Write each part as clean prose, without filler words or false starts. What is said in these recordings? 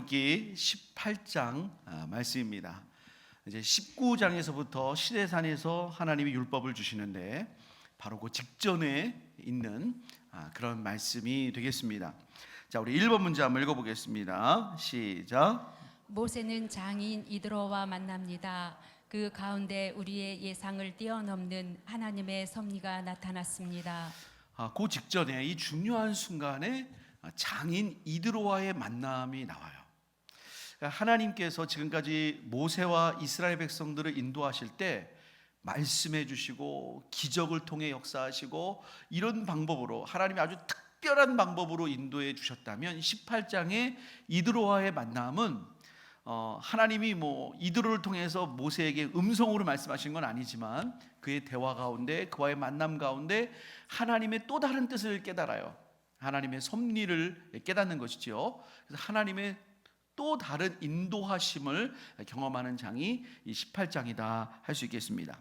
출애굽기 18장 말씀입니다. 이제 19장에서부터 시내산에서 하나님이 율법을 주시는데 바로 그 직전에 있는 그런 말씀이 되겠습니다. 자, 우리 1번 문제 한번 읽어보겠습니다. 시작. 모세는 장인 이드로와 만납니다. 그 가운데 우리의 예상을 뛰어넘는 하나님의 섭리가 나타났습니다. 그 직전에 이 중요한 순간에 장인 이드로와의 만남이 나와요. 하나님께서 지금까지 모세와 이스라엘 백성들을 인도하실 때 말씀해 주시고 기적을 통해 역사하시고 이런 방법으로 하나님이 아주 특별한 방법으로 인도해 주셨다면 18장의 이드로와의 만남은 하나님이 이드로를 통해서 모세에게 음성으로 말씀하신 건 아니지만 그의 대화 가운데 그와의 만남 가운데 하나님의 또 다른 뜻을 깨달아요. 하나님의 섭리를 깨닫는 것이지요. 그래서 하나님의 또 다른 인도하심을 경험하는 장이 이 18장이다 할 수 있겠습니다.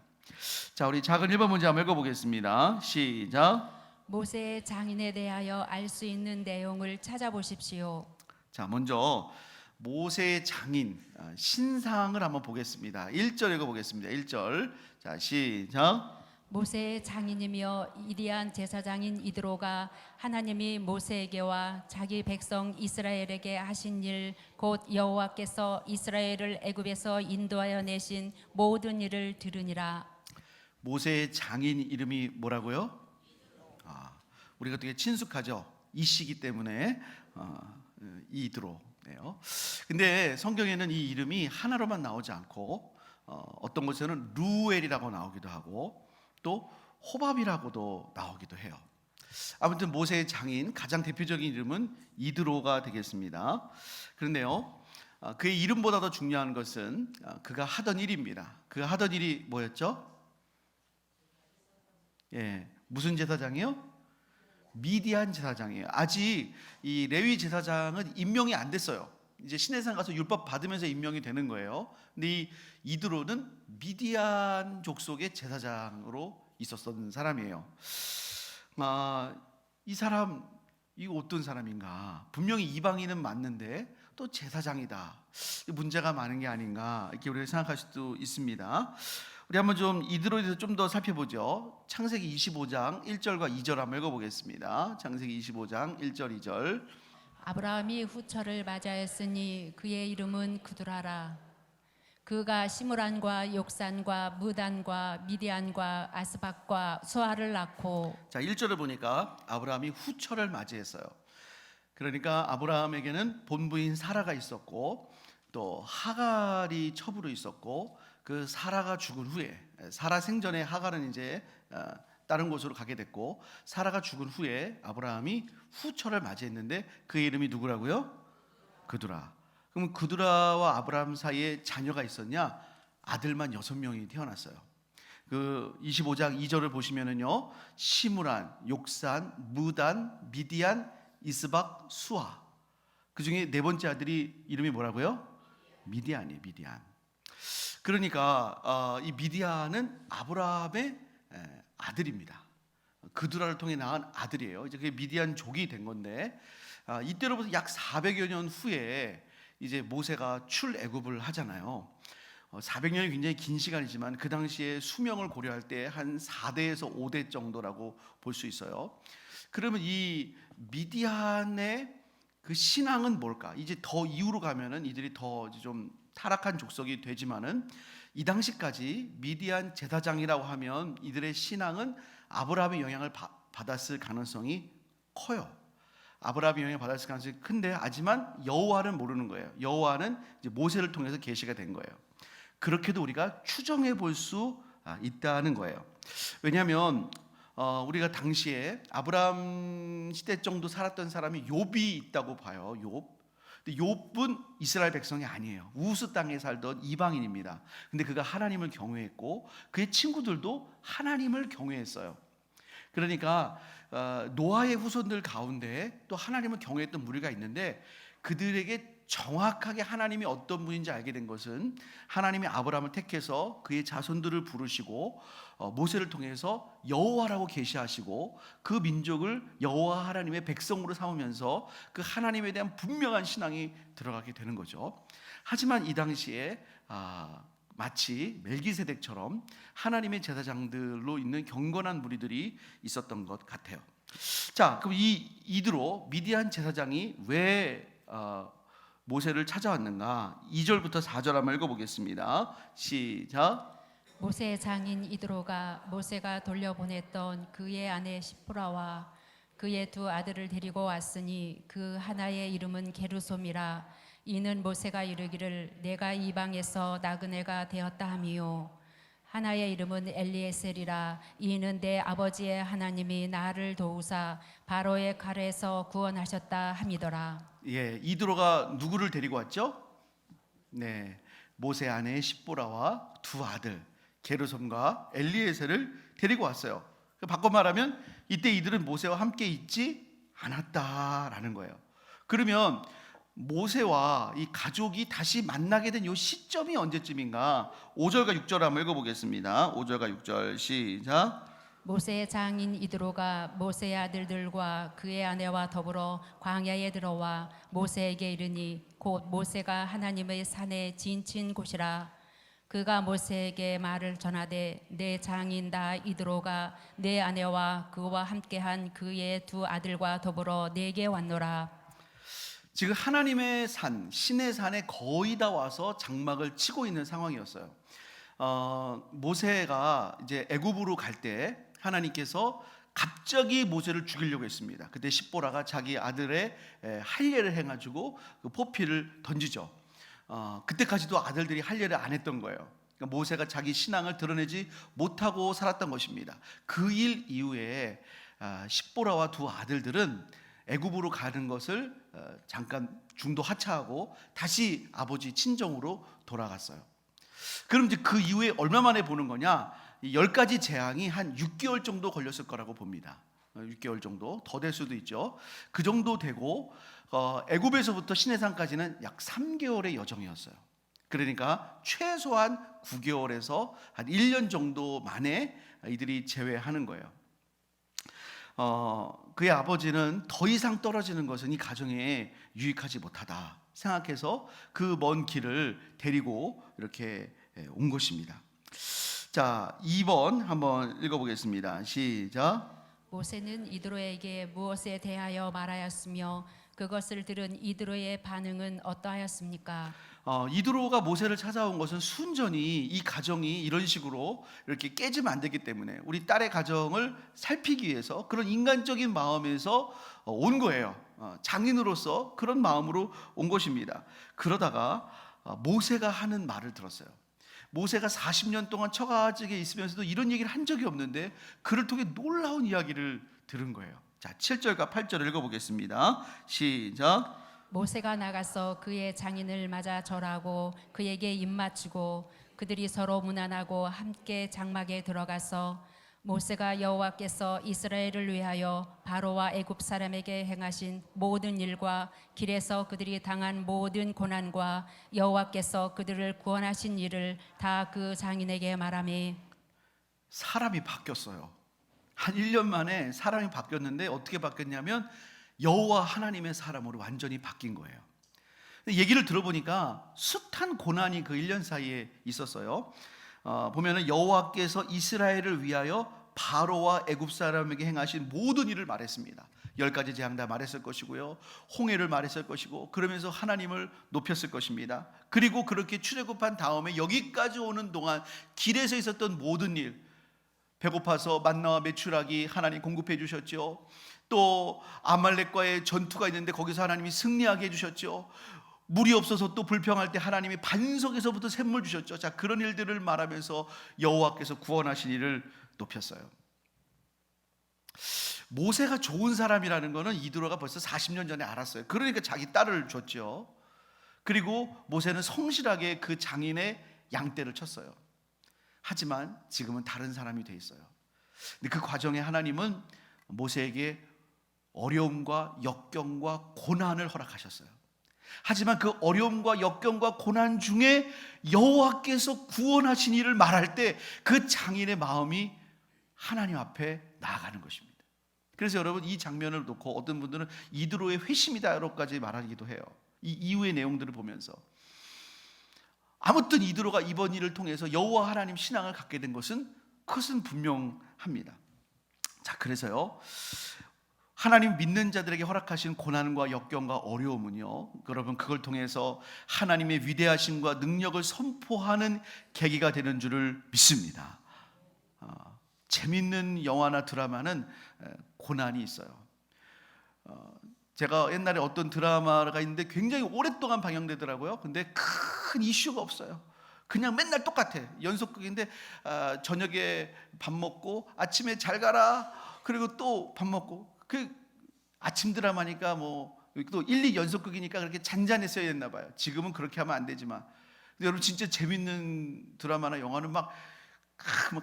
자, 우리 작은 1번 문제 한번 읽어보겠습니다. 시작. 모세의 장인에 대하여 알 수 있는 내용을 찾아보십시오. 자, 먼저 모세의 장인 신상을 한번 보겠습니다. 1절 읽어보겠습니다. 1절. 자, 시작. 모세의 장인이며 이디안 제사장인 이드로가 하나님이 모세에게와 자기 백성 이스라엘에게 하신 일 곧 여호와께서 이스라엘을 애굽에서 인도하여 내신 모든 일을 들으니라. 모세의 장인 이름이 뭐라고요? 우리가 되게 친숙하죠. 이씨기 때문에 이드로예요. 근데 성경에는 이 이름이 하나로만 나오지 않고 어떤 곳에는 루엘이라고 나오기도 하고 또 호밥이라고도 나오기도 해요. 아무튼 모세의 장인 가장 대표적인 이름은 이드로가 되겠습니다. 그런데요, 그의 이름보다 더 중요한 것은 그가 하던 일입니다. 그가 하던 일이 뭐였죠? 무슨 제사장이요? 미디안 제사장이에요. 아직 이 레위 제사장은 임명이 안 됐어요. 이제 시내산 가서 율법 받으면서 임명이 되는 거예요. 근데 이 이드로는 미디안 족속의 제사장으로 있었던 사람이에요. 이 사람 이거 어떤 사람인가? 분명히 이방인은 맞는데 또 제사장이다. 문제가 많은 게 아닌가 이렇게 우리가 생각할 수도 있습니다. 우리 한번 좀 이드로에 대해서 좀 더 살펴보죠. 창세기 25장 1절과 2절 한번 읽어보겠습니다. 창세기 25장 1절 2절. 아브라함이 후처를 맞이하였으니 그의 이름은 그두라라. 그가 시므란과 욕산과 무단과 미디안과 아스박과 수아를 낳고. 자, 1절을 보니까 아브라함이 후처를 맞이했어요. 그러니까 아브라함에게는 본부인 사라가 있었고 또 하갈이 첩으로 있었고 그 사라가 죽은 후에 사라 생전에 하갈은 이제 다른 곳으로 가게 됐고 사라가 죽은 후에 아브라함이 후처를 맞이했는데 그의 이름이 누구라고요? 그두라. 그럼 그두라와 아브라함 사이에 자녀가 있었냐? 아들만 6명이 태어났어요. 그 25장 2절을 보시면은요, 시므란, 욕산, 무단, 미디안, 이스박, 수아. 그 중에 네 번째 아들이 이름이 뭐라고요? 미디안이에요. 미디안. 그러니까 이 미디안은 아브라함의 아들입니다. 그두라를 통해 낳은 아들이에요. 이제 그게 미디안 족이 된 건데 이때로부터 약 400여 년 후에 이제 모세가 출애굽을 하잖아요. 400년이 굉장히 긴 시간이지만 그 당시에 수명을 고려할 때 한 4대에서 5대 정도라고 볼 수 있어요. 그러면 이 미디안의 그 신앙은 뭘까? 이제 더 이후로 가면은 이들이 더 좀 타락한 족속이 되지만은 이 당시까지 미디안 제사장이라고 하면 이들의 신앙은 아브라함의 영향을 받았을 가능성이 커요. 아브라함의 영향을 받았을 가능성이 큰데 하지만 여호와는 모르는 거예요. 여호와는 이제 모세를 통해서 계시가 된 거예요. 그렇게도 우리가 추정해 볼 수 있다는 거예요. 왜냐하면 우리가 당시에 아브라함 시대 정도 살았던 사람이 욥이 있다고 봐요. 욥. 근데 욥은 이스라엘 백성이 아니에요. 우스 땅에 살던 이방인입니다. 근데 그가 하나님을 경외했고 그의 친구들도 하나님을 경외했어요. 그러니까 노아의 후손들 가운데 또 하나님을 경외했던 무리가 있는데 그들에게 정확하게 하나님이 어떤 분인지 알게 된 것은 하나님이 아브라함을 택해서 그의 자손들을 부르시고 모세를 통해서 여호와라고 계시하시고 그 민족을 여호와 하나님의 백성으로 삼으면서 그 하나님에 대한 분명한 신앙이 들어가게 되는 거죠. 하지만 이 당시에 마치 멜기세덱처럼 하나님의 제사장들로 있는 경건한 무리들이 있었던 것 같아요. 자, 그럼 이드로 미디안 제사장이 왜 모세를 찾아왔는가? 2절부터 4절 한번 읽어보겠습니다. 시작. 모세의 장인 이드로가 모세가 돌려보냈던 그의 아내 시프라와 그의 두 아들을 데리고 왔으니 그 하나의 이름은 게르솜이라. 이는 모세가 이르기를 내가 이방에서 나그네가 되었다 함이요 하나의 이름은 엘리에셀이라. 이는 내 아버지의 하나님이 나를 도우사 바로의 칼에서 구원하셨다 함이더라. 예, 이드로가 누구를 데리고 왔죠? 네, 모세 아내 십보라와 두 아들 게르솜과 엘리에셀을 데리고 왔어요. 바꿔 말하면 이때 이들은 모세와 함께 있지 않았다라는 거예요. 그러면 모세와 이 가족이 다시 만나게 된 이 시점이 언제쯤인가? 5절과 6절 한번 읽어보겠습니다. 5절과 6절 시작. 모세의 장인 이드로가 모세의 아들들과 그의 아내와 더불어 광야에 들어와 모세에게 이르니 곧 모세가 하나님의 산에 지친 곳이라. 그가 모세에게 말을 전하되 내 장인 나 이드로가 내 아내와 그와 함께한 그의 두 아들과 더불어 내게 왔노라. 지금 하나님의 산, 신의 산에 거의 다 와서 장막을 치고 있는 상황이었어요. 모세가 이제 애굽으로 갈 때 하나님께서 갑자기 모세를 죽이려고 했습니다. 그때 십보라가 자기 아들의 할례를 해가지고 그 포피를 던지죠. 그때까지도 아들들이 할례를 안 했던 거예요. 그러니까 모세가 자기 신앙을 드러내지 못하고 살았던 것입니다. 그 일 이후에 십보라와 두 아들들은 애굽으로 가는 것을 잠깐 중도 하차하고 다시 아버지 친정으로 돌아갔어요. 그럼 이제 그 이후에 얼마 만에 보는 거냐? 10가지 재앙이 한 6개월 정도 걸렸을 거라고 봅니다. 6개월 정도 더 될 수도 있죠. 그 정도 되고 애굽에서부터 시내산까지는 약 3개월의 여정이었어요. 그러니까 최소한 9개월에서 한 1년 정도 만에 이들이 재회하는 거예요. 그의 아버지는 더 이상 떨어지는 것은 이 가정에 유익하지 못하다 생각해서 그 먼 길을 데리고 이렇게 온 것입니다. 자, 2번 한번 읽어보겠습니다. 시작. 모세는 이드로에게 무엇에 대하여 말하였으며 그것을 들은 이드로의 반응은 어떠하였습니까? 이드로가 모세를 찾아온 것은 순전히 이 가정이 이런 식으로 이렇게 깨지면 안 되기 때문에 우리 딸의 가정을 살피기 위해서 그런 인간적인 마음에서 온 거예요. 장인으로서 그런 마음으로 온 것입니다. 그러다가 모세가 하는 말을 들었어요. 모세가 40년 동안 처가집에 있으면서도 이런 얘기를 한 적이 없는데 그를 통해 놀라운 이야기를 들은 거예요. 자, 7절과 8절 읽어보겠습니다. 시작. 모세가 나가서 그의 장인을 맞아 절하고 그에게 입맞추고 그들이 서로 문안하고 함께 장막에 들어가서 모세가 여호와께서 이스라엘을 위하여 바로와 애굽 사람에게 행하신 모든 일과 길에서 그들이 당한 모든 고난과 여호와께서 그들을 구원하신 일을 다 그 장인에게 말하매 사람이 바뀌었어요. 한 1년 만에 사람이 바뀌었는데 어떻게 바뀌었냐면 여호와 하나님의 사람으로 완전히 바뀐 거예요. 얘기를 들어보니까 숱한 고난이 그 1년 사이에 있었어요. 보면은 여호와께서 이스라엘을 위하여 바로와 애굽 사람에게 행하신 모든 일을 말했습니다. 10가지 재앙 다 말했을 것이고요. 홍해를 말했을 것이고 그러면서 하나님을 높였을 것입니다. 그리고 그렇게 출애굽한 다음에 여기까지 오는 동안 길에서 있었던 모든 일, 배고파서 만나와 메추라기 하나님 공급해 주셨죠. 또 아말렉과의 전투가 있는데 거기서 하나님이 승리하게 해주셨죠. 물이 없어서 또 불평할 때 하나님이 반석에서부터 샘물 주셨죠. 자, 그런 일들을 말하면서 여호와께서 구원하신 일을 높였어요. 모세가 좋은 사람이라는 것은 이드로가 벌써 40년 전에 알았어요. 그러니까 자기 딸을 줬죠. 그리고 모세는 성실하게 그 장인의 양떼를 쳤어요. 하지만 지금은 다른 사람이 돼 있어요. 근데 그 과정에 하나님은 모세에게 어려움과 역경과 고난을 허락하셨어요. 하지만 그 어려움과 역경과 고난 중에 여호와께서 구원하신 이를 말할 때 그 장인의 마음이 하나님 앞에 나아가는 것입니다. 그래서 여러분, 이 장면을 놓고 어떤 분들은 이드로의 회심이다라고까지 말하기도 해요. 이 이후의 내용들을 보면서 아무튼 이드로가 이번 일을 통해서 여호와 하나님 신앙을 갖게 된 것은 그것은 분명합니다. 자, 그래서요, 하나님 믿는 자들에게 허락하신 고난과 역경과 어려움은요, 여러분, 그걸 통해서 하나님의 위대하심과 능력을 선포하는 계기가 되는 줄을 믿습니다. 재밌는 영화나 드라마는 고난이 있어요. 제가 옛날에 어떤 드라마가 있는데 굉장히 오랫동안 방영되더라고요. 근데 큰 이슈가 없어요. 그냥 맨날 똑같아. 연속극인데 저녁에 밥 먹고 아침에 잘 가라, 그리고 또 밥 먹고. 그 아침 드라마니까 뭐 또 1, 2연속극이니까 그렇게 잔잔했어야 했나 봐요. 지금은 그렇게 하면 안 되지만. 근데 여러분, 진짜 재밌는 드라마나 영화는 막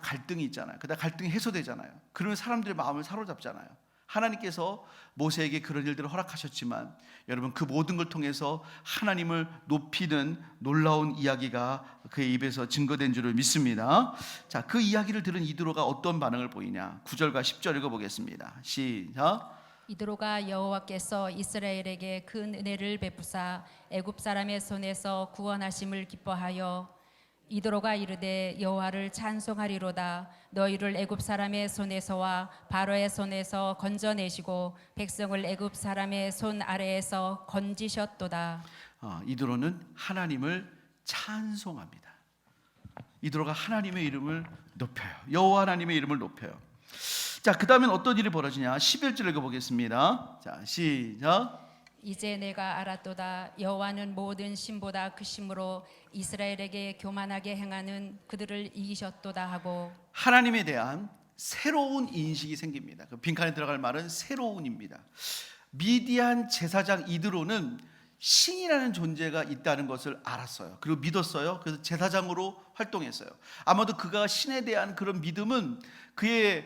갈등이 있잖아요. 그다음 갈등이 해소되잖아요. 그러면 사람들의 마음을 사로잡잖아요. 하나님께서 모세에게 그런 일들을 허락하셨지만 여러분, 그 모든 걸 통해서 하나님을 높이는 놀라운 이야기가 그의 입에서 증거된 줄을 믿습니다. 자, 그 이야기를 들은 이드로가 어떤 반응을 보이냐? 9절과 10절 읽어보겠습니다. 시작. 이드로가 여호와께서 이스라엘에게 큰 은혜를 베푸사 애굽 사람의 손에서 구원하심을 기뻐하여 이드로가 이르되 여호와를 찬송하리로다. 너희를 애굽 사람의 손에서와 바로의 손에서 건져내시고 백성을 애굽 사람의 손 아래에서 건지셨도다. 이드로는 하나님을 찬송합니다. 이드로가 하나님의 이름을 높여요. 여호와 하나님의 이름을 높여요. 자, 그 다음엔 어떤 일이 벌어지냐? 11절 읽어보겠습니다. 자, 시작. 이제 내가 알았도다. 여호와는 모든 신보다 크심으로 이스라엘에게 교만하게 행하는 그들을 이기셨도다 하고 하나님에 대한 새로운 인식이 생깁니다. 그 빈칸에 들어갈 말은 새로운입니다. 미디안 제사장 이드로는 신이라는 존재가 있다는 것을 알았어요. 그리고 믿었어요. 그래서 제사장으로 활동했어요. 아마도 그가 신에 대한 그런 믿음은 그의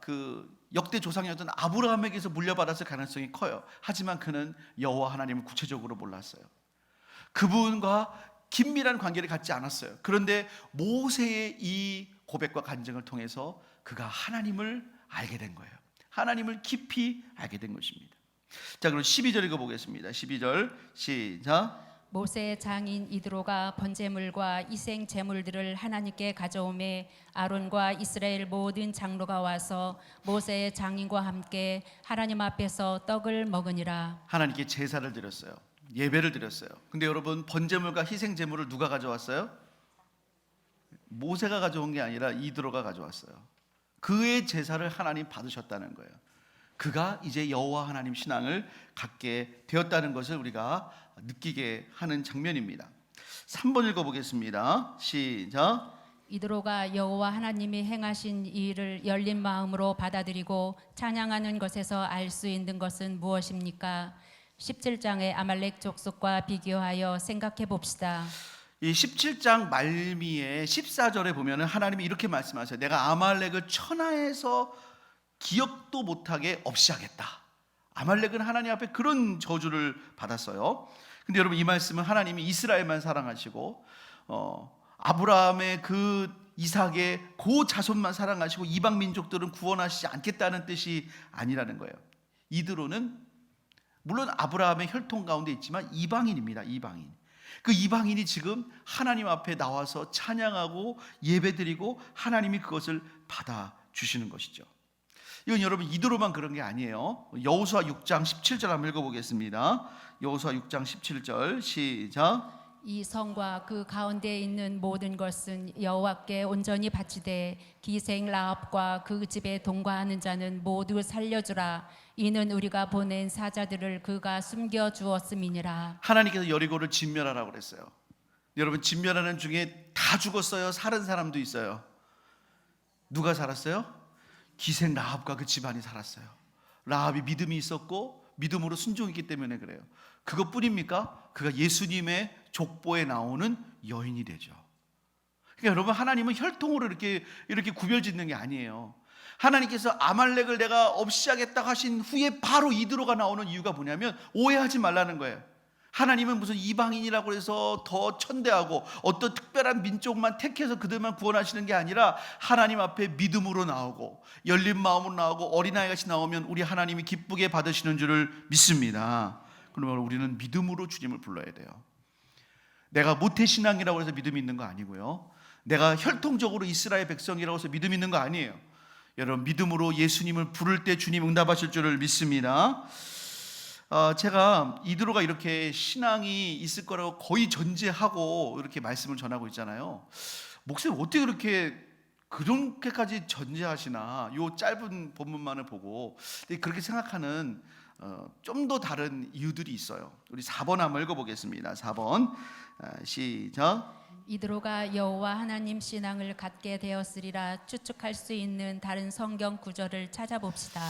그 역대 조상이었던 아브라함에게서 물려받았을 가능성이 커요. 하지만 그는 여호와 하나님을 구체적으로 몰랐어요. 그분과 긴밀한 관계를 갖지 않았어요. 그런데 모세의 이 고백과 간증을 통해서 그가 하나님을 알게 된 거예요. 하나님을 깊이 알게 된 것입니다. 자, 그럼 12절 읽어보겠습니다. 12절 시작. 모세의 장인 이드로가 번제물과 희생 제물들을 하나님께 가져오매 아론과 이스라엘 모든 장로가 와서 모세의 장인과 함께 하나님 앞에서 떡을 먹으니라. 하나님께 제사를 드렸어요. 예배를 드렸어요. 근데 여러분, 번제물과 희생 제물을 누가 가져왔어요? 모세가 가져온 게 아니라 이드로가 가져왔어요. 그의 제사를 하나님 받으셨다는 거예요. 그가 이제 여호와 하나님 신앙을 갖게 되었다는 것을 우리가 느끼게 하는 장면입니다. 3번 읽어보겠습니다. 시작. 이드로가 여호와 하나님이 행하신 이 일을 열린 마음으로 받아들이고 찬양하는 것에서 알 수 있는 것은 무엇입니까? 17장의 아말렉 족속과 비교하여 생각해 봅시다. 이 17장 말미에 14절에 보면은 하나님이 이렇게 말씀하세요. 내가 아말렉을 천하에서 기억도 못하게 없이 하겠다. 아말렉은 하나님 앞에 그런 저주를 받았어요. 근데 여러분, 이 말씀은 하나님이 이스라엘만 사랑하시고 아브라함의 그 이삭의 그 자손만 사랑하시고 이방 민족들은 구원하시지 않겠다는 뜻이 아니라는 거예요. 이드로는 물론 아브라함의 혈통 가운데 있지만 이방인입니다. 이방인. 그 이방인이 지금 하나님 앞에 나와서 찬양하고 예배드리고 하나님이 그것을 받아주시는 것이죠. 이건 여러분, 이드로만 그런 게 아니에요. 여호수아 6장 17절 한번 읽어보겠습니다. 여호수아 6장 17절 시작. 이 성과 그 가운데에 있는 모든 것은 여호와께 온전히 바치되 기생 라합과 그 집에 동거하는 자는 모두 살려주라. 이는 우리가 보낸 사자들을 그가 숨겨 주었음이니라. 하나님께서 여리고를 진멸하라고 그랬어요. 여러분, 진멸하는 중에 다 죽었어요. 살은 사람도 있어요. 누가 살았어요? 기생 라합과 그 집안이 살았어요. 라합이 믿음이 있었고 믿음으로 순종했기 때문에 그래요. 그것뿐입니까? 그가 예수님의 족보에 나오는 여인이 되죠. 그러니까 여러분, 하나님은 혈통으로 이렇게 구별짓는 게 아니에요. 하나님께서 아말렉을 내가 없이 하겠다고 하신 후에 바로 이드로가 나오는 이유가 뭐냐면 오해하지 말라는 거예요. 하나님은 무슨 이방인이라고 해서 더 천대하고 어떤 특별한 민족만 택해서 그들만 구원하시는 게 아니라 하나님 앞에 믿음으로 나오고 열린 마음으로 나오고 어린아이같이 나오면 우리 하나님이 기쁘게 받으시는 줄을 믿습니다. 그러면 우리는 믿음으로 주님을 불러야 돼요. 내가 모태신앙이라고 해서 믿음이 있는 거 아니고요, 내가 혈통적으로 이스라엘 백성이라고 해서 믿음이 있는 거 아니에요. 여러분, 믿음으로 예수님을 부를 때 주님 응답하실 줄을 믿습니다. 제가 이드로가 이렇게 신앙이 있을 거라고 거의 전제하고 이렇게 말씀을 전하고 있잖아요. 목사님 어떻게 그렇게까지 전제하시나, 요 짧은 본문만을 보고. 그렇게 생각하는 좀 더 다른 이유들이 있어요. 우리 4번 한번 읽어보겠습니다. 4번 시작. 이드로가 여호와 하나님 신앙을 갖게 되었으리라 추측할 수 있는 다른 성경 구절을 찾아봅시다.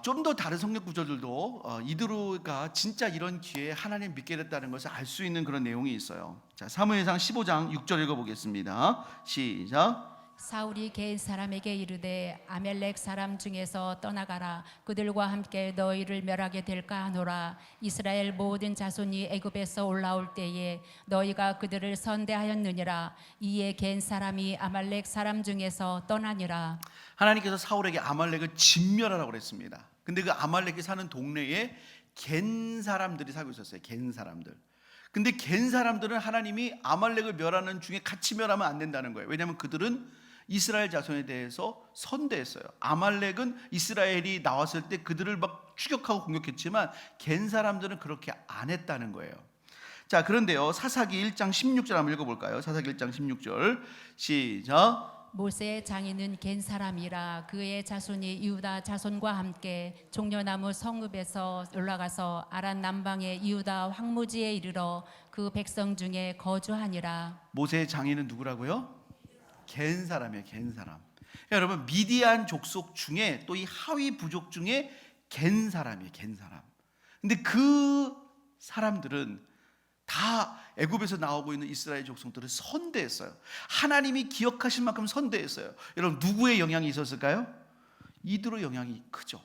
좀 더 다른 성경 구절들도 이드로가 진짜 이런 기회에 하나님 믿게 됐다는 것을 알 수 있는 그런 내용이 있어요. 자, 사무엘상 15장 6절 읽어보겠습니다. 시작. 사울이 겟 사람에게 이르되 아멜렉 사람 중에서 떠나가라. 그들과 함께 너희를 멸하게 될까 하노라. 이스라엘 모든 자손이 애굽에서 올라올 때에 너희가 그들을 선대하였느니라. 이에 겟 사람이 아말렉 사람 중에서 떠나니라. 하나님께서 사울에게 아말렉을 진멸하라고 그랬습니다. 근데 그 아말렉이 사는 동네에 겐 사람들이 살고 있었어요. 겐 사람들. 근데 겐 사람들은 하나님이 아말렉을 멸하는 중에 같이 멸하면 안 된다는 거예요. 왜냐하면 그들은 이스라엘 자손에 대해서 선대했어요. 아말렉은 이스라엘이 나왔을 때 그들을 막 추격하고 공격했지만 겐 사람들은 그렇게 안 했다는 거예요. 자, 그런데요, 사사기 1장 16절 한번 읽어볼까요? 사사기 1장 16절 시작. 모세의 장인은 겐 사람이라 그의 자손이 유다 자손과 함께 종려나무 성읍에서 올라가서 아란 남방의 유다 황무지에 이르러 그 백성 중에 거주하니라. 모세의 장인은 누구라고요? 겐 사람이에요. 겐 사람. 여러분, 미디안 족속 중에 또 이 하위 부족 중에 겐 사람이에요. 겐 사람. 근데 그 사람들은 다 애굽에서 나오고 있는 이스라엘 족속들을 선대했어요. 하나님이 기억하실 만큼 선대했어요. 여러분, 누구의 영향이 있었을까요? 이드로 영향이 크죠.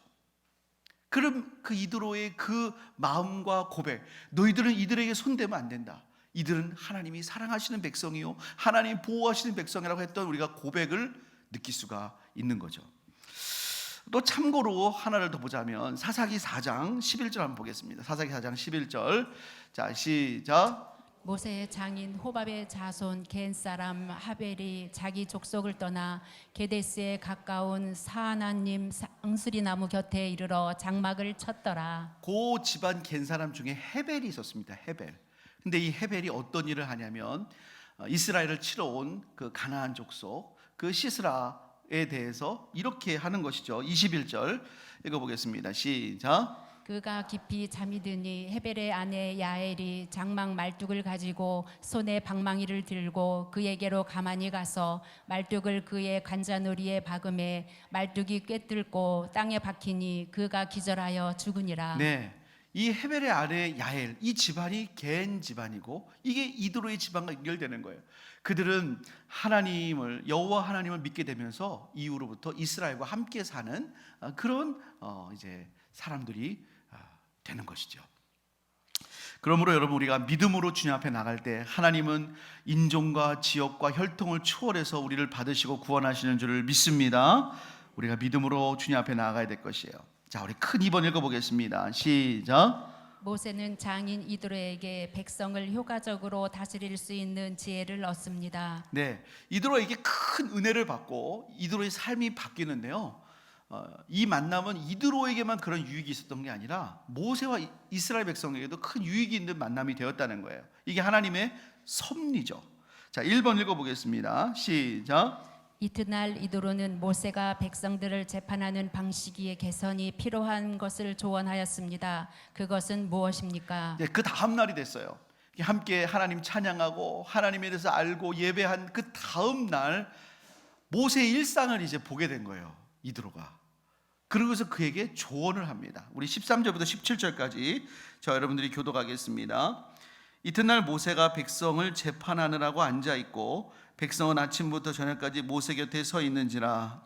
그럼 그 이드로의 그 마음과 고백, 너희들은 이들에게 손대면 안 된다. 이들은 하나님이 사랑하시는 백성이요, 하나님 보호하시는 백성이라고 했던 우리가 고백을 느낄 수가 있는 거죠. 또 참고로 하나를 더 보자면 사사기 4장 11절 한번 보겠습니다. 사사기 4장 11절. 자, 시작. 모세의 장인 호밥의 자손 겐 사람 하벨이 자기 족속을 떠나 게데스에 가까운 사하나님 앙스리 나무 곁에 이르러 장막을 쳤더라. 그 집안 겐 사람 중에 헤벨이 있었습니다. 헤벨. 근데 이 헤벨이 어떤 일을 하냐면 이스라엘을 치러 온 그 가나안 족속 그 시스라에 대해서 이렇게 하는 것이죠. 21절 읽어보겠습니다. 시작. 그가 깊이 잠이 드니 헤벨의 아내 야엘이 장막 말뚝을 가지고 손에 방망이를 들고 그에게로 가만히 가서 말뚝을 그의 관자놀이에 박음에 말뚝이 꿰뚫고 땅에 박히니 그가 기절하여 죽으니라. 네, 이 헤벨의 아내 야엘, 이 집안이 겐 집안이고 이게 이드로의 집안과 연결되는 거예요. 그들은 하나님을, 여호와 하나님을 믿게 되면서 이후로부터 이스라엘과 함께 사는 그런 이제 사람들이 되는 것이죠. 그러므로 여러분, 우리가 믿음으로 주님 앞에 나갈 때 하나님은 인종과 지역과 혈통을 초월해서 우리를 받으시고 구원하시는 줄을 믿습니다. 우리가 믿음으로 주님 앞에 나아가야 될 것이에요. 자, 우리 큰 2번 읽어보겠습니다. 시작. 모세는 장인 이드로에게 백성을 효과적으로 다스릴 수 있는 지혜를 얻습니다. 네, 이드로에게 큰 은혜를 받고 이드로의 삶이 바뀌는데요, 이 만남은 이드로에게만 그런 유익이 있었던 게 아니라 모세와 이스라엘 백성에게도 큰 유익이 있는 만남이 되었다는 거예요. 이게 하나님의 섭리죠. 자, 1번 읽어보겠습니다. 시작. 이튿날 이드로는 모세가 백성들을 재판하는 방식의 개선이 필요한 것을 조언하였습니다. 그것은 무엇입니까? 그 다음 날이 됐어요. 함께 하나님 찬양하고 하나님에 대해서 알고 예배한 그 다음 날 모세의 일상을 이제 보게 된 거예요, 이드로가. 그러고서 그에게 조언을 합니다. 우리 13절부터 17절까지 저 여러분들이 교독하겠습니다. 이튿날 모세가 백성을 재판하느라고 앉아 있고 백성은 아침부터 저녁까지 모세 곁에 서 있는지라.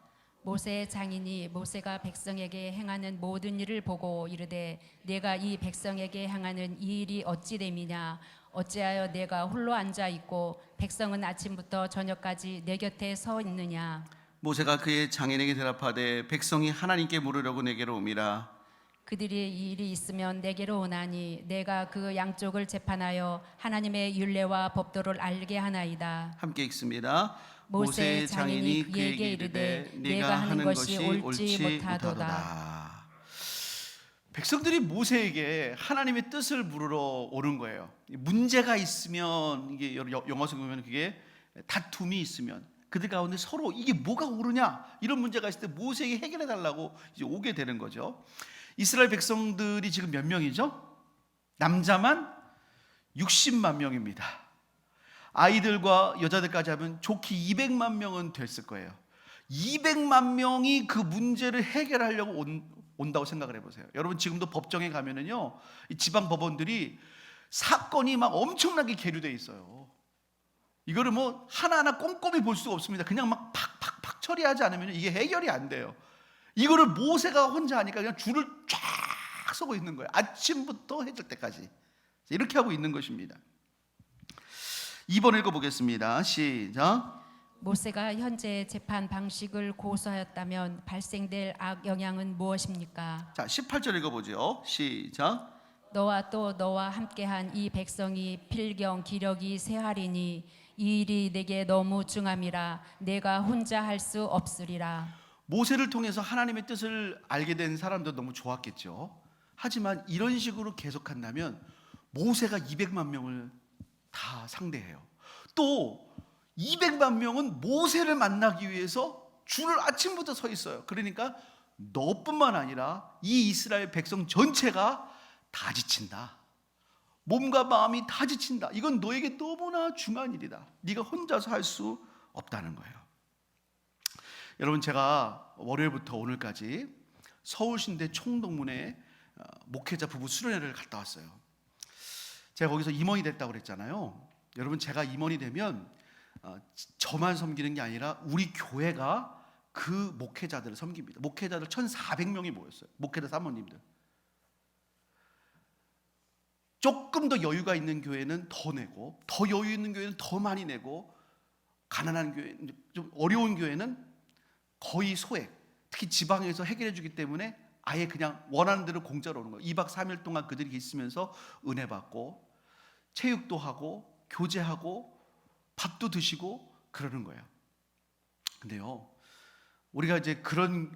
모세의 장인이 모세가 백성에게 행하는 모든 일을 보고 이르되 내가 이 백성에게 행하는 이 일이 어찌 됨이냐 어찌하여 내가 홀로 앉아 있고 백성은 아침부터 저녁까지 내 곁에 서 있느냐. 모세가 그의 장인에게 대답하되 백성이 하나님께 물으려고 내게로 옴이라. 그들이 이 일이 있으면 내게로 오나니 내가 그 양쪽을 재판하여 하나님의 율례와 법도를 알게 하나이다. 함께 읽습니다. 모세의 장인이 그에게 이르되 네가 하는 것이 옳지 못하도다. 백성들이 모세에게 하나님의 뜻을 물으러 오는 거예요. 문제가 있으면, 이게 영어서 보면 그게 다툼이 있으면 그들 가운데 서로 이게 뭐가 옳으냐 이런 문제가 있을 때 모세에게 해결해 달라고 이제 오게 되는 거죠. 이스라엘 백성들이 지금 몇 명이죠? 남자만 60만 명입니다. 아이들과 여자들까지 하면 좋게 200만 명은 됐을 거예요. 200만 명이 그 문제를 해결하려고 온다고 생각을 해보세요. 여러분 지금도 법정에 가면은요, 이 지방 법원들이 사건이 막 엄청나게 계류돼 있어요. 이거를 뭐 하나하나 꼼꼼히 볼 수가 없습니다. 그냥 막 팍팍팍 처리하지 않으면 이게 해결이 안 돼요. 이거를 모세가 혼자 하니까 그냥 줄을 쫙 서고 있는 거예요. 아침부터 해질 때까지 이렇게 하고 있는 것입니다. 2번 읽어보겠습니다. 시작. 모세가 현재 재판 방식을 고수하였다면 발생될 악 영향은 무엇입니까? 자, 18절 읽어보죠. 시작. 너와 또 너와 함께한 이 백성이 필경 기력이 쇠하리니 이 일이 내게 너무 중함이라 내가 혼자 할 수 없으리라. 모세를 통해서 하나님의 뜻을 알게 된 사람도 너무 좋았겠죠. 하지만 이런 식으로 계속한다면 모세가 200만 명을 다 상대해요. 또 200만 명은 모세를 만나기 위해서 줄을 아침부터 서 있어요. 그러니까 너뿐만 아니라 이 이스라엘 백성 전체가 다 지친다. 몸과 마음이 다 지친다. 이건 너에게 너무나 중요한 일이다. 네가 혼자서 할 수 없다는 거예요. 여러분 제가 월요일부터 오늘까지 서울신대 총동문회 목회자 부부 수련회를 갔다 왔어요. 제가 거기서 임원이 됐다고 그랬잖아요. 여러분 제가 임원이 되면 저만 섬기는 게 아니라 우리 교회가 그 목회자들을 섬깁니다. 목회자들 1,400명이 모였어요. 목회자 사모님들. 조금 더 여유가 있는 교회는 더 내고, 더 여유 있는 교회는 더 많이 내고, 가난한 교회, 좀 어려운 교회는 거의 소액. 특히 지방에서 해결해 주기 때문에 아예 그냥 원하는 대로 공짜로 오는 거예요. 2박 3일 동안 그들이 있으면서 은혜 받고 체육도 하고 교제하고 밥도 드시고 그러는 거예요. 근데요, 우리가 이제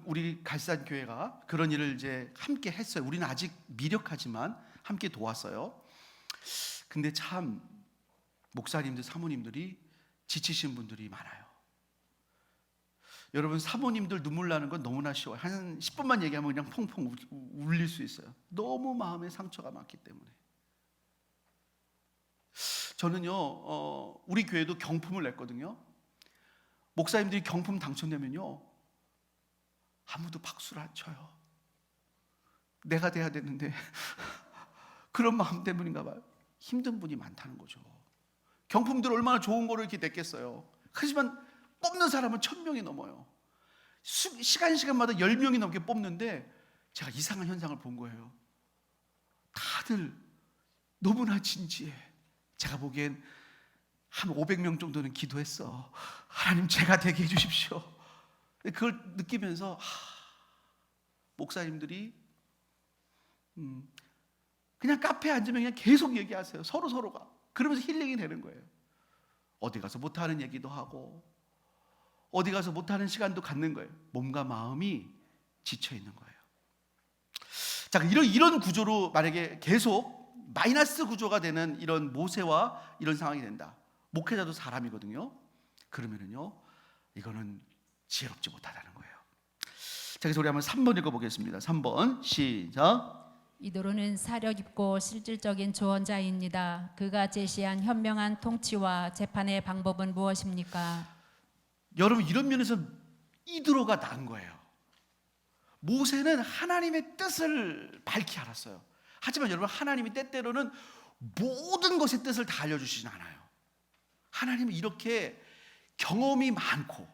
우리 갈산 교회가 그런 일을 이제 함께 했어요. 우리는 아직 미력하지만 함께 도왔어요. 근데 참 목사님들, 사모님들이 지치신 분들이 많아요. 여러분 사모님들 눈물 나는 건 너무나 쉬워요. 한 10분만 얘기하면 그냥 펑펑 울릴 수 있어요. 너무 마음에 상처가 많기 때문에. 저는요, 우리 교회도 경품을 냈거든요. 목사님들이 경품 당첨되면요, 아무도 박수를 안 쳐요. 내가 돼야 되는데 그런 마음 때문인가 봐요. 힘든 분이 많다는 거죠. 경품들 얼마나 좋은 거를 이렇게 냈겠어요. 하지만 뽑는 사람은 1,000명이 넘어요. 시간마다 10명이 넘게 뽑는데 제가 이상한 현상을 본 거예요. 다들 너무나 진지해. 제가 보기엔 한 500명 정도는 기도했어. 하나님 제가 되게 해주십시오. 그걸 느끼면서 목사님들이 그냥 카페에 앉으면 그냥 계속 얘기하세요. 서로가. 그러면서 힐링이 되는 거예요. 어디 가서 못하는 얘기도 하고 어디 가서 못하는 시간도 갖는 거예요. 몸과 마음이 지쳐 있는 거예요. 자, 이런 구조로 만약에 계속 마이너스 구조가 되는 이런 모세와 이런 상황이 된다. 목회자도 사람이거든요. 그러면은요, 이거는 지혜롭지 못하다는 거예요. 자, 그래서 우리 한번 3번 읽어보겠습니다. 3번 시작. 이도로는 사력 있고 실질적인 조언자입니다. 그가 제시한 현명한 통치와 재판의 방법은 무엇입니까? 여러분 이런 면에서 이드로가 나은 거예요. 모세는 하나님의 뜻을 밝히 알았어요. 하지만 여러분 하나님이 때때로는 모든 것의 뜻을 다 알려주시진 않아요. 하나님은 이렇게 경험이 많고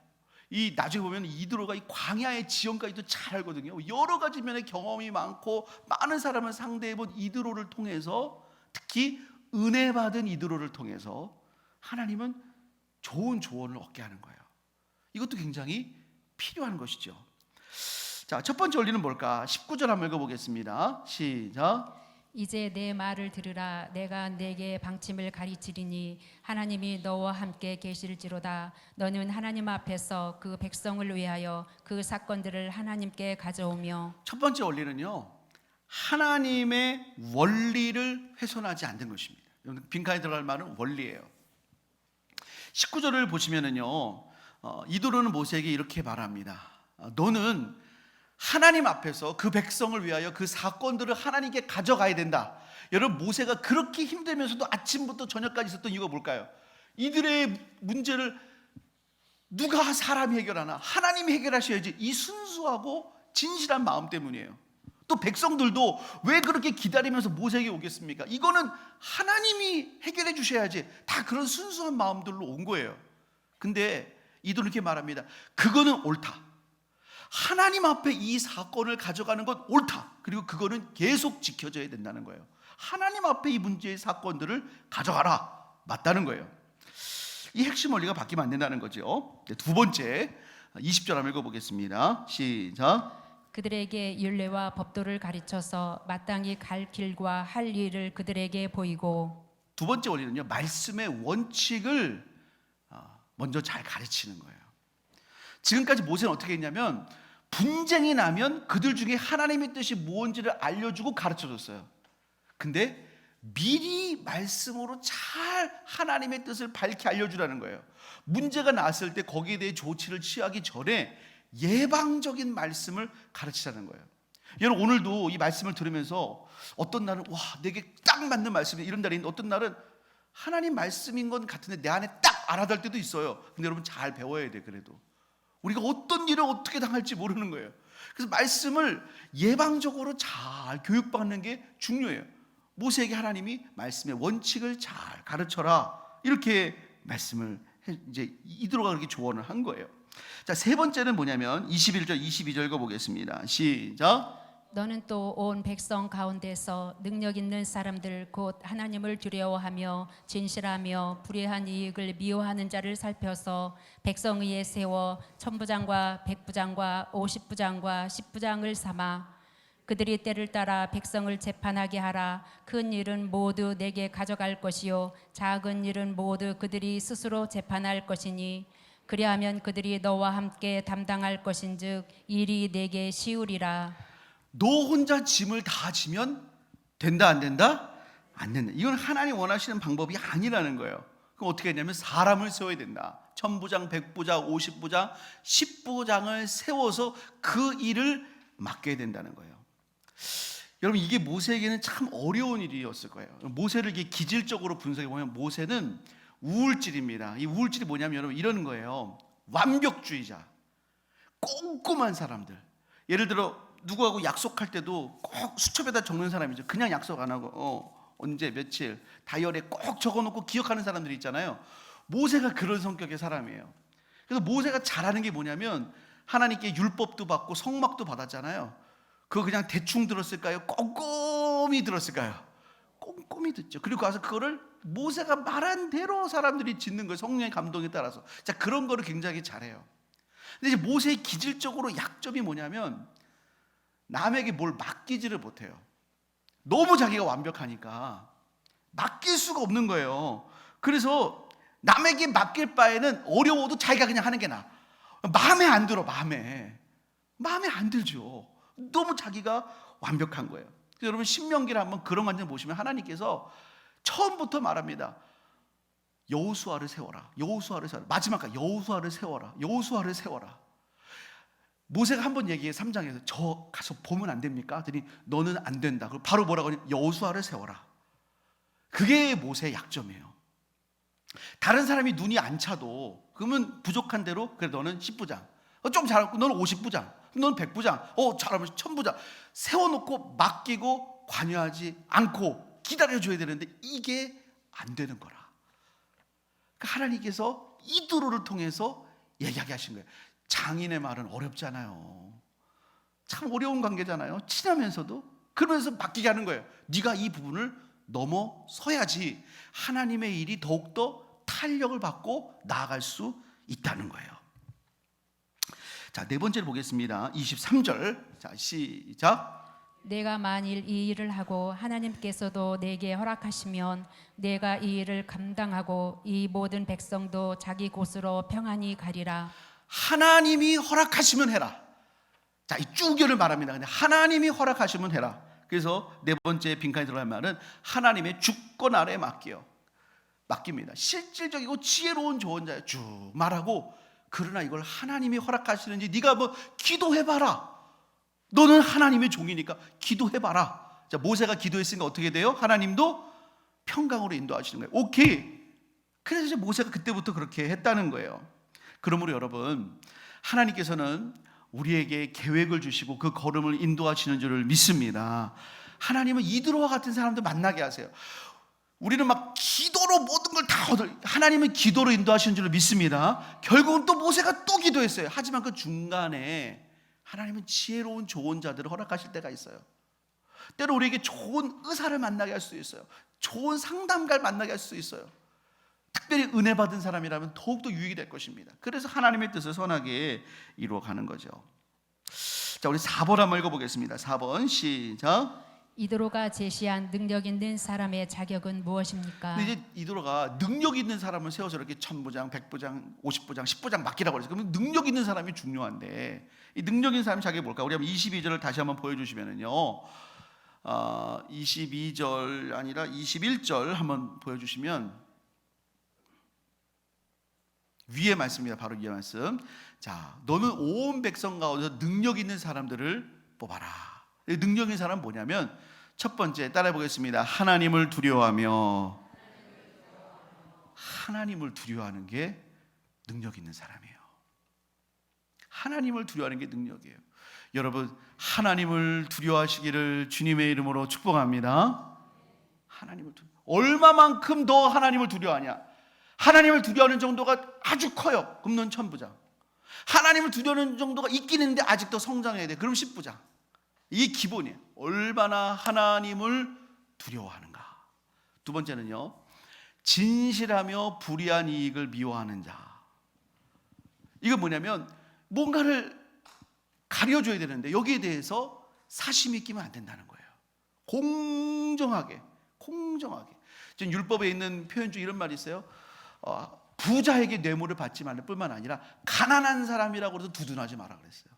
이 나중에 보면 이드로가 이 광야의 지형까지도 잘 알거든요. 여러 가지 면의 경험이 많고 많은 사람을 상대해 본 이드로를 통해서, 특히 은혜 받은 이드로를 통해서 하나님은 좋은 조언을 얻게 하는 거예요. 이것도 굉장히 필요한 것이죠. 자, 첫 번째 원리는 뭘까? 19절 한번 읽어보겠습니다. 시작. 이제 내 말을 들으라. 내가 내게 방침을 가르치리니 하나님이 너와 함께 계실지로다. 너는 하나님 앞에서 그 백성을 위하여 그 사건들을 하나님께 가져오며. 첫 번째 원리는요, 하나님의 원리를 훼손하지 않는 것입니다. 빈칸에 들어갈 말은 원리예요. 19절을 보시면은요, 이도로는 모세에게 이렇게 말합니다. 너는 하나님 앞에서 그 백성을 위하여 그 사건들을 하나님께 가져가야 된다. 여러분, 모세가 그렇게 힘들면서도 아침부터 저녁까지 있었던 이유가 뭘까요? 이들의 문제를 누가 사람이 해결하나? 하나님이 해결하셔야지. 이 순수하고 진실한 마음 때문이에요. 또 백성들도 왜 그렇게 기다리면서 모세에게 오겠습니까? 이거는 하나님이 해결해 주셔야지. 다 그런 순수한 마음들로 온 거예요. 근데 이들은 이렇게 말합니다. 그거는 옳다. 하나님 앞에 이 사건을 가져가는 건 옳다. 그리고 그거는 계속 지켜져야 된다는 거예요. 하나님 앞에 이 문제의 사건들을 가져가라. 맞다는 거예요. 이 핵심 원리가 바뀌면 안 된다는 거죠. 두 번째, 20절 한번 읽어보겠습니다. 시작. 그들에게 율례와 법도를 가르쳐서 마땅히 갈 길과 할 일을 그들에게 보이고. 두 번째 원리는요, 말씀의 원칙을 먼저 잘 가르치는 거예요. 지금까지 모세는 어떻게 했냐면, 분쟁이 나면 그들 중에 하나님의 뜻이 무엇인지를 알려주고 가르쳐줬어요. 근데 미리 말씀으로 잘 하나님의 뜻을 밝히 알려주라는 거예요. 문제가 났을 때 거기에 대해 조치를 취하기 전에 예방적인 말씀을 가르치자는 거예요. 여러분, 오늘도 이 말씀을 들으면서 어떤 날은 와, 내게 딱 맞는 말씀이 이런 날이 있는데, 어떤 날은 하나님 말씀인 건 같은데 내 안에 딱 알아들 때도 있어요. 근데 여러분, 잘 배워야 돼. 그래도 우리가 어떤 일을 어떻게 당할지 모르는 거예요. 그래서 말씀을 예방적으로 잘 교육받는 게 중요해요. 모세에게 하나님이 말씀의 원칙을 잘 가르쳐라, 이렇게 말씀을 이제 이드로가 그렇게 조언을 한 거예요. 자, 세 번째는 뭐냐면 21절 22절 읽어보겠습니다. 시작. 너는 또 온 백성 가운데서 능력 있는 사람들 곧 하나님을 두려워하며 진실하며 불의한 이익을 미워하는 자를 살펴서 백성 위에 세워 천부장과 백부장과 50부장과 10부장을 삼아 그들이 때를 따라 백성을 재판하게 하라. 큰 일은 모두 내게 가져갈 것이요 작은 일은 모두 그들이 스스로 재판할 것이니 그리하면 그들이 너와 함께 담당할 것인즉 일이 내게 쉬우리라. 너 혼자 짐을 다 지면 된다, 안 된다? 안 된다. 이건 하나님 원하시는 방법이 아니라는 거예요. 그럼 어떻게 했냐면 사람을 세워야 된다. 천부장, 백부장, 50부장, 10부장을 세워서 그 일을 맡게 된다는 거예요. 여러분, 이게 모세에게는 참 어려운 일이었을 거예요. 모세를 이렇게 기질적으로 분석해 보면 모세는 우울질입니다. 이 우울질이 뭐냐면 여러분, 이러는 거예요. 완벽주의자, 꼼꼼한 사람들. 예를 들어 누구하고 약속할 때도 꼭 수첩에다 적는 사람이죠. 그냥 약속 안 하고 언제 며칠 다이어리에 꼭 적어놓고 기억하는 사람들이 있잖아요. 모세가 그런 성격의 사람이에요. 그래서 모세가 잘하는 게 뭐냐면, 하나님께 율법도 받고 성막도 받았잖아요. 그거 그냥 대충 들었을까요? 꼼꼼히 들었을까요? 꼼꼼히 듣죠. 그리고 가서 그거를 모세가 말한 대로 사람들이 짓는 거예요. 성령의 감동에 따라서. 자, 그런 거를 굉장히 잘해요. 근데 이제 모세의 기질적으로 약점이 뭐냐면, 남에게 뭘 맡기지를 못해요. 너무 자기가 완벽하니까 맡길 수가 없는 거예요. 그래서 남에게 맡길 바에는 어려워도 자기가 그냥 하는 게 나아. 마음에 안 들어. 마음에 안 들죠. 너무 자기가 완벽한 거예요. 그래서 여러분, 신명기를 한번 그런 관점 보시면 하나님께서 처음부터 말합니다. 여호수아를 세워라. 여호수아를 세워라. 마지막까지 여호수아를 세워라. 여호수아를 세워라. 모세가 한번 얘기해, 3장에서 저 가서 보면 안 됩니까? 그랬더니 너는 안 된다. 그리고 바로 뭐라고 하니? 여호수아를 세워라. 그게 모세의 약점이에요. 다른 사람이 눈이 안 차도 그러면 부족한 대로, 그래 너는 10부장, 좀 잘하고 너는 50부장, 너는 100부장, 잘하면 1000부장 세워놓고 맡기고 관여하지 않고 기다려줘야 되는데 이게 안 되는 거라. 그러니까 하나님께서 이드로를 통해서 얘기하게 하신 거예요. 장인의 말은 어렵잖아요. 참 어려운 관계잖아요. 친하면서도. 그러면서 맡기게 하는 거예요. 네가 이 부분을 넘어서야지 하나님의 일이 더욱더 탄력을 받고 나아갈 수 있다는 거예요. 자, 네 번째를 보겠습니다. 23절. 자, 시작. 내가 만일 이 일을 하고 하나님께서도 내게 허락하시면 내가 이 일을 감당하고 이 모든 백성도 자기 곳으로 평안히 가리라. 하나님이 허락하시면 해라. 자, 이 쭉열을 말합니다. 근데 하나님이 허락하시면 해라. 그래서 네 번째 빈칸에 들어갈 말은 하나님의 주권 아래 맡깁니다. 실질적이고 지혜로운 조언자에 쭉 말하고, 그러나 이걸 하나님이 허락하시는지 네가 뭐 기도해봐라. 너는 하나님의 종이니까 기도해봐라. 자, 모세가 기도했으니까 어떻게 돼요? 하나님도 평강으로 인도하시는 거예요. 오케이. 그래서 이제 모세가 그때부터 그렇게 했다는 거예요. 그러므로 여러분, 하나님께서는 우리에게 계획을 주시고 그 걸음을 인도하시는 줄을 믿습니다. 하나님은 이드로와 같은 사람들 만나게 하세요. 우리는 막 기도로 모든 걸 다 하나님은 기도로 인도하시는 줄을 믿습니다. 결국은 또 모세가 또 기도했어요. 하지만 그 중간에 하나님은 지혜로운 조언자들을 허락하실 때가 있어요. 때로 우리에게 좋은 의사를 만나게 할 수 있어요. 좋은 상담가를 만나게 할 수 있어요. 특별히 은혜 받은 사람이라면 더욱더 유익이 될 것입니다. 그래서 하나님의 뜻을 선하게 이루어가는 거죠. 자, 우리 4번 한번 읽어보겠습니다. 4번 시작. 이드로가 제시한 능력 있는 사람의 자격은 무엇입니까? 근데 이제 이드로가 능력 있는 사람을 세워서 이렇게 1000부장, 100부장, 50부장, 10부장 맡기라고 그랬어요. 그러면 능력 있는 사람이 중요한데, 이 능력 있는 사람의 자격이 뭘까? 우리 한번 22절을 다시 한번 보여주시면은요, 22절 아니라 21절 한번 보여주시면 위의 말씀입니다. 바로 위의 말씀. 자, 너는 온 백성 가운데서 능력 있는 사람들을 뽑아라. 능력 있는 사람은 뭐냐면, 첫 번째 따라해 보겠습니다. 하나님을 두려워하며, 하나님을 두려워하는 게 능력 있는 사람이에요. 하나님을 두려워하는 게 능력이에요. 여러분, 하나님을 두려워하시기를 주님의 이름으로 축복합니다. 하나님을 얼마만큼 더 하나님을 두려워하냐? 하나님을 두려워하는 정도가 아주 커요. 그럼 넌 1000부장. 하나님을 두려워하는 정도가 있긴 있는데 아직도 성장해야 돼. 그럼 10부장. 이게 기본이에요. 얼마나 하나님을 두려워하는가. 두 번째는요, 진실하며 불의한 이익을 미워하는 자. 이건 뭐냐면 뭔가를 가려줘야 되는데 여기에 대해서 사심이 끼면 안 된다는 거예요. 공정하게. 지금 율법에 있는 표현 중에 이런 말이 있어요. 부자에게 뇌물을 받지 말을 뿐만 아니라 가난한 사람이라고 해서 두둔하지 마라 그랬어요.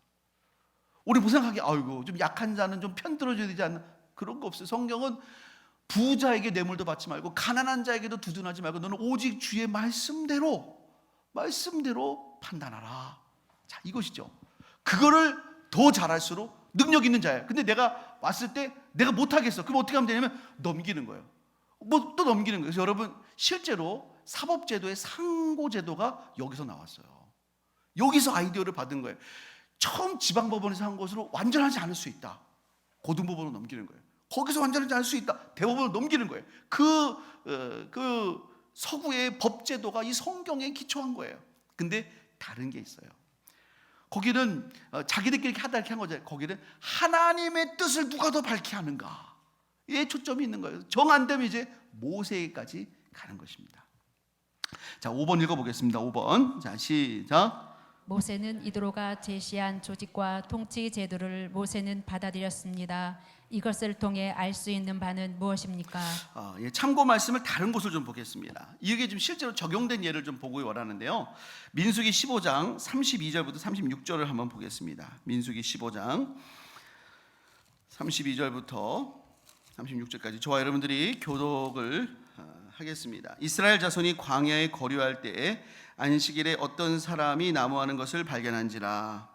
우리 무상하게 아이고 좀 약한 자는 좀 편들어줘야 되지 않나, 그런 거 없어요. 성경은 부자에게 뇌물도 받지 말고 가난한 자에게도 두둔하지 말고 너는 오직 주의 말씀대로 판단하라. 자, 이것이죠. 그거를 더 잘할수록 능력 있는 자예요. 근데 내가 왔을 때 내가 못하겠어. 그럼 어떻게 하면 되냐면 넘기는 거예요. 뭐 또 넘기는 거예요. 그래서 여러분, 실제로 사법제도의 상고제도가 여기서 나왔어요. 여기서 아이디어를 받은 거예요. 처음 지방법원에서 한 것으로 완전하지 않을 수 있다. 고등법원으로 넘기는 거예요. 거기서 완전하지 않을 수 있다. 대법원으로 넘기는 거예요. 그 서구의 법제도가 이 성경에 기초한 거예요. 근데 다른 게 있어요. 거기는 자기들끼리 이렇게 하다 이렇게 한 거죠. 거기는 하나님의 뜻을 누가 더 밝게 하는가에 초점이 있는 거예요. 정 안 되면 이제 모세까지 가는 것입니다. 자, 5번 읽어보겠습니다. 5번. 자, 시작. 모세는 이드로가 제시한 조직과 통치 제도를 모세는 받아들였습니다. 이것을 통해 알 수 있는 바는 무엇입니까? 참고 말씀을 다른 곳을 좀 보겠습니다. 이게 지금 실제로 적용된 예를 좀 보고 원하는데요. 민수기 15장 32절부터 36절을 한번 보겠습니다. 민수기 15장 32절부터 36절까지 저와 여러분들이 교독을 하겠습니다. 이스라엘 자손이 광야에 거류할 때에 안식일에 어떤 사람이 나무하는 것을 발견한지라.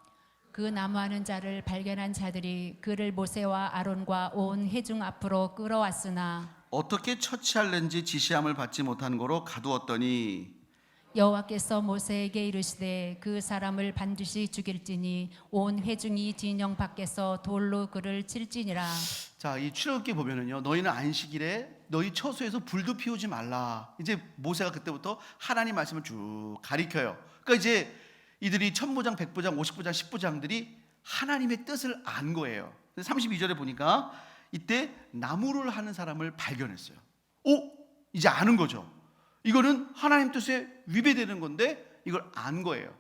그 나무하는 자를 발견한 자들이 그를 모세와 아론과 온 회중 앞으로 끌어왔으나 어떻게 처치할는지 지시함을 받지 못한 거로 가두었더니 여호와께서 모세에게 이르시되 그 사람을 반드시 죽일지니 온 회중이 진영 밖에서 돌로 그를 칠지니라. 자, 이 출애굽기 보면은요, 너희는 안식일에 너희 처소에서 불도 피우지 말라. 이제 모세가 그때부터 하나님 말씀을 쭉 가리켜요. 그러니까 이제 이들이 천부장, 백부장, 50부장, 10부장들이 하나님의 뜻을 안 거예요. 32절에 보니까 이때 나무를 하는 사람을 발견했어요. 이제 아는 거죠. 이거는 하나님 뜻에 위배되는 건데 이걸 안 거예요.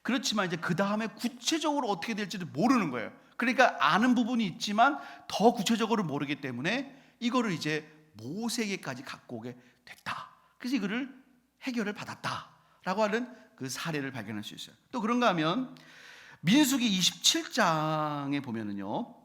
그렇지만 이제 그 다음에 구체적으로 어떻게 될지도 모르는 거예요. 그러니까 아는 부분이 있지만 더 구체적으로 모르기 때문에 이거를 이제 모세에게까지 갖고 오게 됐다. 그래서 이거를 해결을 받았다라고 하는 그 사례를 발견할 수 있어요. 또 그런가 하면 민수기 27장에 보면은요,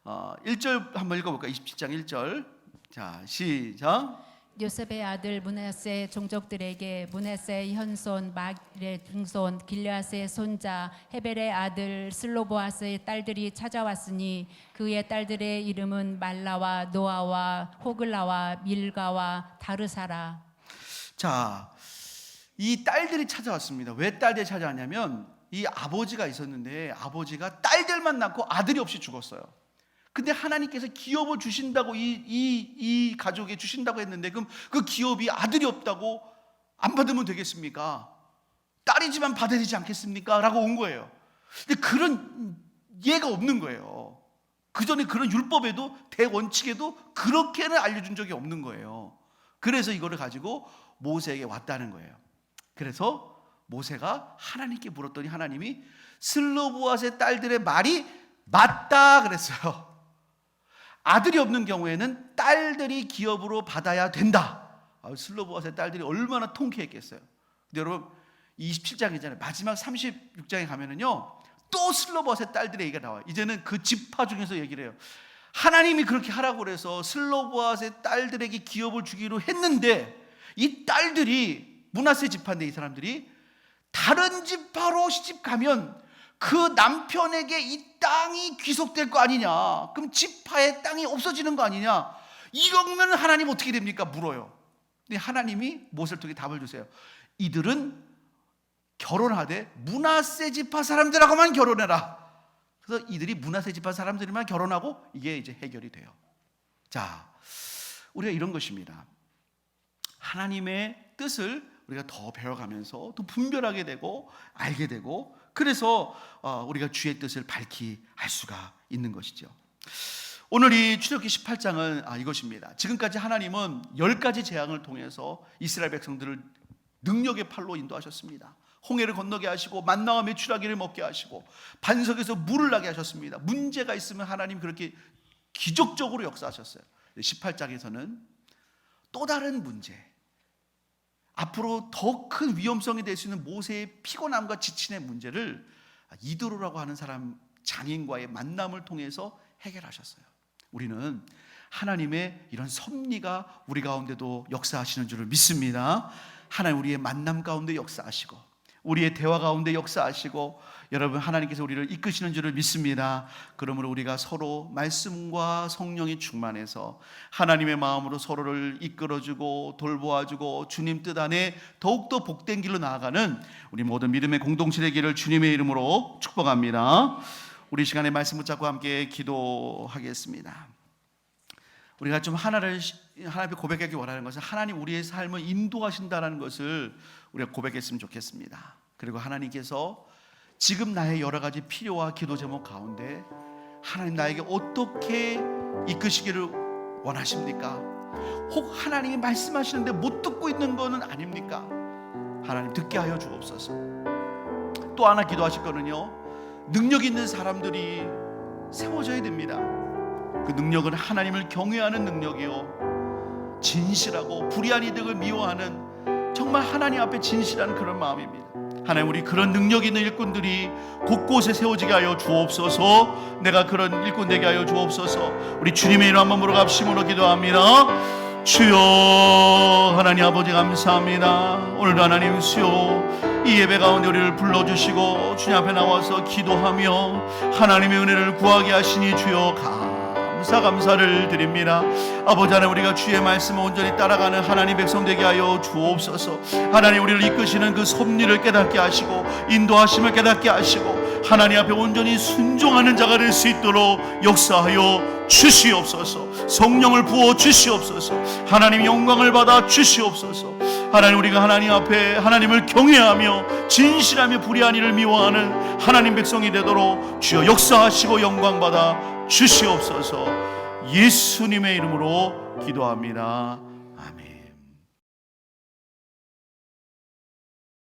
1절 한번 읽어볼까요? 27장 1절. 자, 시작. 요셉의 아들 므낫세 종족들에게 므낫세의 현손 마길의 등손 길르앗의 손자 헤벨의 아들 슬로보아스의 딸들이 찾아왔으니 그의 딸들의 이름은 말라와 노아와 호글라와 밀가와 다르사라. 자, 이 딸들이 찾아왔습니다. 왜 딸들이 찾아왔냐면 이 아버지가 있었는데 아버지가 딸들만 낳고 아들이 없이 죽었어요. 근데 하나님께서 기업을 주신다고 이 가족에 주신다고 했는데 그럼 그 기업이 아들이 없다고 안 받으면 되겠습니까? 딸이지만 받아야 되지 않겠습니까? 라고 온 거예요. 근데 그런 예가 없는 거예요. 그 전에 그런 율법에도 대원칙에도 그렇게는 알려준 적이 없는 거예요. 그래서 이거를 가지고 모세에게 왔다는 거예요. 그래서 모세가 하나님께 물었더니 하나님이 슬로보아스의 딸들의 말이 맞다 그랬어요. 아들이 없는 경우에는 딸들이 기업으로 받아야 된다. 슬로보아스의 딸들이 얼마나 통쾌했겠어요. 근데 여러분 27장이잖아요. 마지막 36장에 가면은요 또 슬로보아스의 딸들의 얘기가 나와요. 이제는 그 지파 중에서 얘기를 해요. 하나님이 그렇게 하라고 그래서 슬로보아스의 딸들에게 기업을 주기로 했는데 이 딸들이 므낫세 지파인데 이 사람들이 다른 지파로 시집 가면 그 남편에게 이 땅이 귀속될 거 아니냐, 그럼 지파의 땅이 없어지는 거 아니냐, 이러면 하나님 어떻게 됩니까? 물어요. 근데 하나님이 모세를 통해 답을 주세요. 이들은 결혼하되 므낫세 지파 사람들하고만 결혼해라. 그래서 이들이 므낫세 지파 사람들만 결혼하고 이게 이제 해결이 돼요. 자, 우리가 이런 것입니다. 하나님의 뜻을 우리가 더 배워가면서 더 분별하게 되고 알게 되고, 그래서 우리가 주의 뜻을 밝히 알 수가 있는 것이죠. 오늘 이 출애굽기 18장은 이것입니다. 지금까지 하나님은 10가지 재앙을 통해서 이스라엘 백성들을 능력의 팔로 인도하셨습니다. 홍해를 건너게 하시고 만나와 메추라기를 먹게 하시고 반석에서 물을 나게 하셨습니다. 문제가 있으면 하나님 그렇게 기적적으로 역사하셨어요. 18장에서는 또 다른 문제, 앞으로 더 큰 위험성이 될 수 있는 모세의 피곤함과 지침의 문제를 이드로라고 하는 사람 장인과의 만남을 통해서 해결하셨어요. 우리는 하나님의 이런 섭리가 우리 가운데도 역사하시는 줄을 믿습니다. 하나님 우리의 만남 가운데 역사하시고 우리의 대화 가운데 역사하시고 여러분 하나님께서 우리를 이끄시는 줄을 믿습니다. 그러므로 우리가 서로 말씀과 성령이 충만해서 하나님의 마음으로 서로를 이끌어주고 돌보아주고 주님 뜻 안에 더욱더 복된 길로 나아가는 우리 모든 믿음의 공동체 되기를 주님의 이름으로 축복합니다. 우리 시간에 말씀 붙잡고 함께 기도하겠습니다. 우리가 좀 하나님 앞에 고백하기 원하는 것은 하나님 우리의 삶을 인도하신다는 것을 우리가 고백했으면 좋겠습니다. 그리고 하나님께서 지금 나의 여러 가지 필요와 기도 제목 가운데 하나님 나에게 어떻게 이끄시기를 원하십니까? 혹 하나님이 말씀하시는데 못 듣고 있는 것은 아닙니까? 하나님 듣게 하여 주옵소서. 또 하나 기도하실 거는요, 능력 있는 사람들이 세워져야 됩니다. 그 능력은 하나님을 경외하는 능력이요, 진실하고 불의한 이득을 미워하는 정말 하나님 앞에 진실한 그런 마음입니다. 하나님 우리 그런 능력 있는 일꾼들이 곳곳에 세워지게 하여 주옵소서. 내가 그런 일꾼 되게 하여 주옵소서. 우리 주님의 이름 한번 물어갑심으로 기도합니다. 주여, 하나님 아버지 감사합니다. 오늘도 하나님 수요 이 예배 가운데 우리를 불러주시고 주님 앞에 나와서 기도하며 하나님의 은혜를 구하게 하시니 주여 감사를 드립니다. 아버지 하나님 우리가 주의 말씀을 온전히 따라가는 하나님 백성 되게 하여 주옵소서. 하나님 우리를 이끄시는 그 섭리를 깨닫게 하시고 인도하심을 깨닫게 하시고 하나님 앞에 온전히 순종하는 자가 될 수 있도록 역사하여 주시옵소서. 성령을 부어 주시옵소서. 하나님 영광을 받아 주시옵소서. 하나님, 우리가 하나님 앞에 하나님을 경외하며 진실하며 불의한 일을 미워하는 하나님 백성이 되도록 주여 역사하시고 영광 받아 주시옵소서. 예수님의 이름으로 기도합니다. 아멘.